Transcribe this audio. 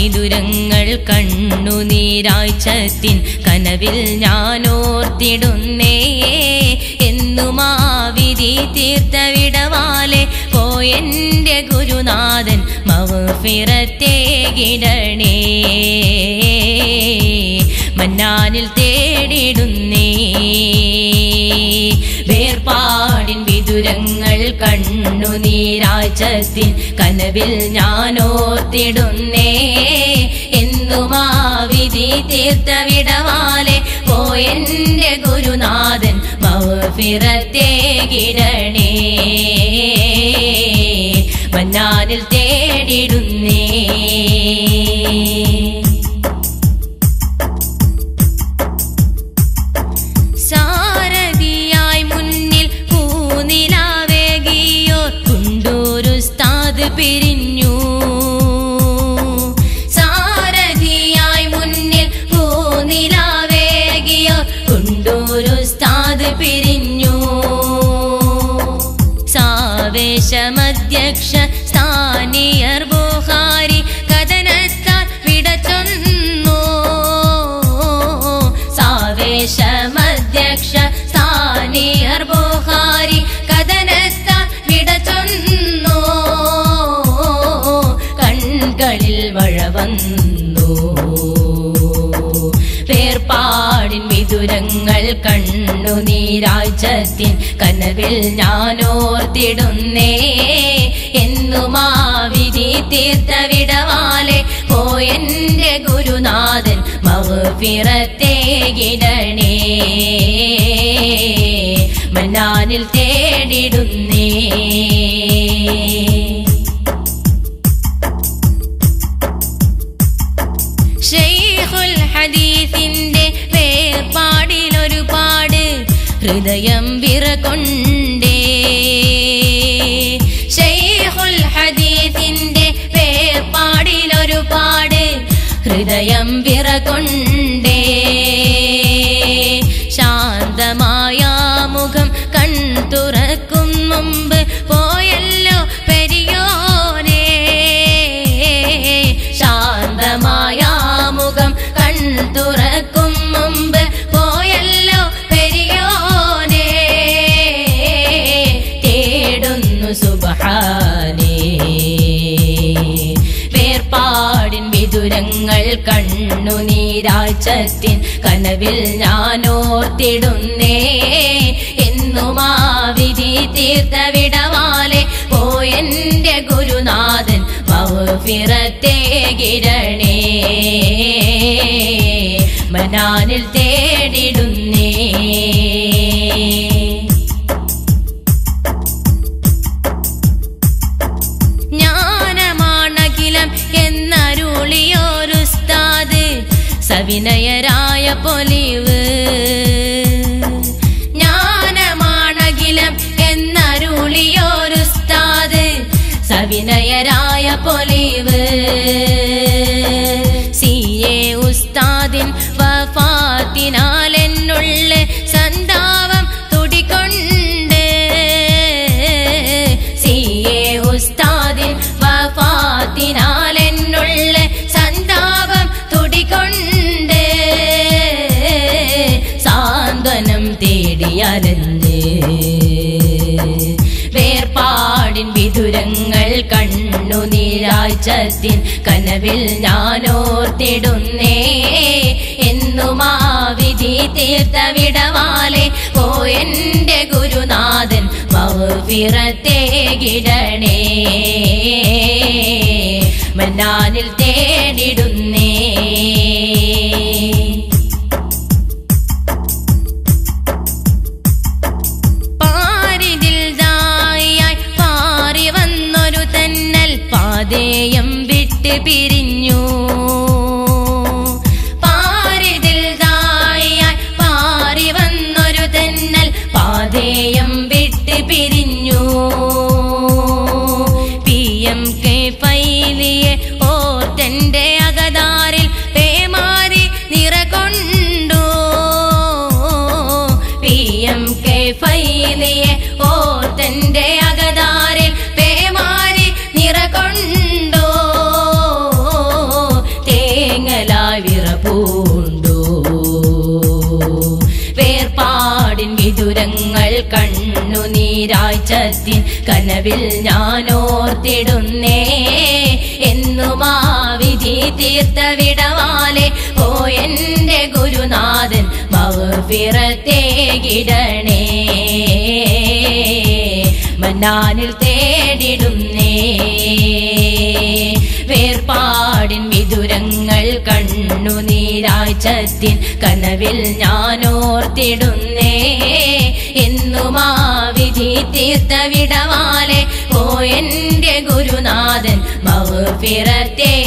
വിദുരങ്ങൾ കണ്ണുനീരാഴ്ചത്തിൻ കനവിൽ ഞാനോർത്തിടുന്നേ എന്നുമാ വിധി തീർത്ത വിടവാലെ പോയെന്റെ ഗുരുനാഥൻ മഗ്ഫിറത്തേകിടണേ മന്നാനിൽ തേടിടുന്നേ വേർപാടിൻ വിദുരങ്ങൾ കണ്ണുനീരാഴ്ചത്തിൻ കനവിൽ ഞാനോർത്തിടുന്നേ എന്നുമാ വിധി തീർത്ത വിടവാലെ പോയെന്റെ ഗുരുനാഥൻ മഗ്ഫിറത്തേകിടണേ മന്നാനിൽ തേടിടുന്നേ സാരഥിയായി മുന്നിൽ പൂനിലാവേകിയോ കുണ്ടൂരുസ്താദ് പിരിഞ്ഞു സാരഥിയായി മുന്നിൽ പൂനിലാവേകിയോ കുണ്ടൂരുസ്താദ് പിരിഞ്ഞു സാവേശമധ്യക്ഷ സ്ഥാനീയർ ബുഖാരി കഥനത്താൽ വിടച്ചൊന്നു സാവേശമധ്യക്ഷ സ്ഥാനീയർ ബുഖാരി കഥനത്താൽ വിടച്ചൊന്നു കൺകളിൽ മഴ വന്നു വേർപാടിൻ വിദുരങ്ങൾ കണ്ണുനീരാഴ്ചത്തിൻ കനവിൽ ഞാനോർത്തിടുന്നേ എന്നുമാ വിധി തീർത്ത വിടവാലെ പോയെന്റെ ഗുരുനാഥൻ മഗ്ഫിറത്തേകിടണേ മന്നാനിൽ തേടിടുന്നേ ശൈഖുൽ ഹദീസിന്റെ വേർപാടിലൊരുപാട് ഹൃദയം വിറകൊണ്ടേ ശൈഖുൽ ഹദീസിന്റെ വേർപാടിലൊരുപാട് ഹൃദയം വിറകൊണ്ടേ ശാന്തമായ മുഖം കൺതുറക്കും മുമ്പ് പോയല്ലോ പെരിയോനെ ശാന്തമായ മുഖം കൺതുറക്കും മുമ്പ് പോയല്ലോ പെരിയോനെ തേടുന്നു സുബ്ഹാനേ വേർപാടിൻ വിദുരങ്ങൾ കണ്ണുനീരാഴ്ചത്തിൻ കനവിൽ ഞാനോർത്തിടുന്നേ എന്നുമാ വിധി തീർത്ത വിടവാലെ പോയെന്റെ ഗുരുനാഥൻ മഗ്ഫിറത്തേകിടണേ മന്നാനിൽ തേടിടുന്നേ ജ്ഞാനമാണഖിലം എന്നരുളിയോരുസ്താദ് സവിനയരായ പൊലിവ് ജ്ഞാനമാണഖിലം എന്നരുളിയോരുസ്താദ് സവിനയരായ പൊലിവ് സിയെ ഉസ്താദിൻ വഫാത്തിനാൽ എന്നുള്ളിൽ സന്താപം തുടികൊണ്ട് സിയെ ഉസ്താദിൻ വഫാത്തിനാൽ എന്നുള്ളിൽ സന്താപം തുടികൊണ്ട് സാന്ത്വനം തേടിയലഞ്ഞ് വേർപാടിൻ വിദുരങ്ങൾ കണ്ണുനീരാഴ്ചത്തിൻ കനവിൽ ഞാനോർത്തിടുന്നേ എന്നുമാ വിധി തീർത്ത വിടവാലെ പോയെന്റെ ഗുരുനാഥൻ മഗ്ഫിറത്തേകിടണേ മന്നാനിൽ തേടിടുന്നേ പാതേയം വിട്ട് പിരിഞ്ഞു പാരിതിൽ ദായായി പാറി വന്നൊരു തെന്നൽ പാതേയം വിട്ട് പിരിഞ്ഞു PMK ഫൈലിയെ ഓർത്തെന്റെ അകതാരിൽ പേമാരി നിറകൊണ്ടു PMK ഫൈലിയെ ഓർത്തെന്റെ അകതാരിൽ പേമാരി നിറകൊണ്ടു കണ്ണുനീരാഴ്ചത്തിൻ കനവിൽ ഞാനോർത്തിടുന്നേ എന്നുമാ വിധി തീർത്ത വിടവാലെ പോയെന്റെ ഗുരുനാഥൻ മഗ്ഫിറത്തേകിടണേ മന്നാനിൽ തേടിടുന്നേ വേർപാടിൻ വിദുരങ്ങൾ കണ്ണുനീരാഴ്ചത്തിൻ കനവിൽ ഞാനോർത്തിടുന്നേ എന്നുമാ വിധി തീർത്ത വിടവാലെ പോയെന്റെ ഗുരുനാഥൻ മഗ്ഫിറത്തേകിടണേ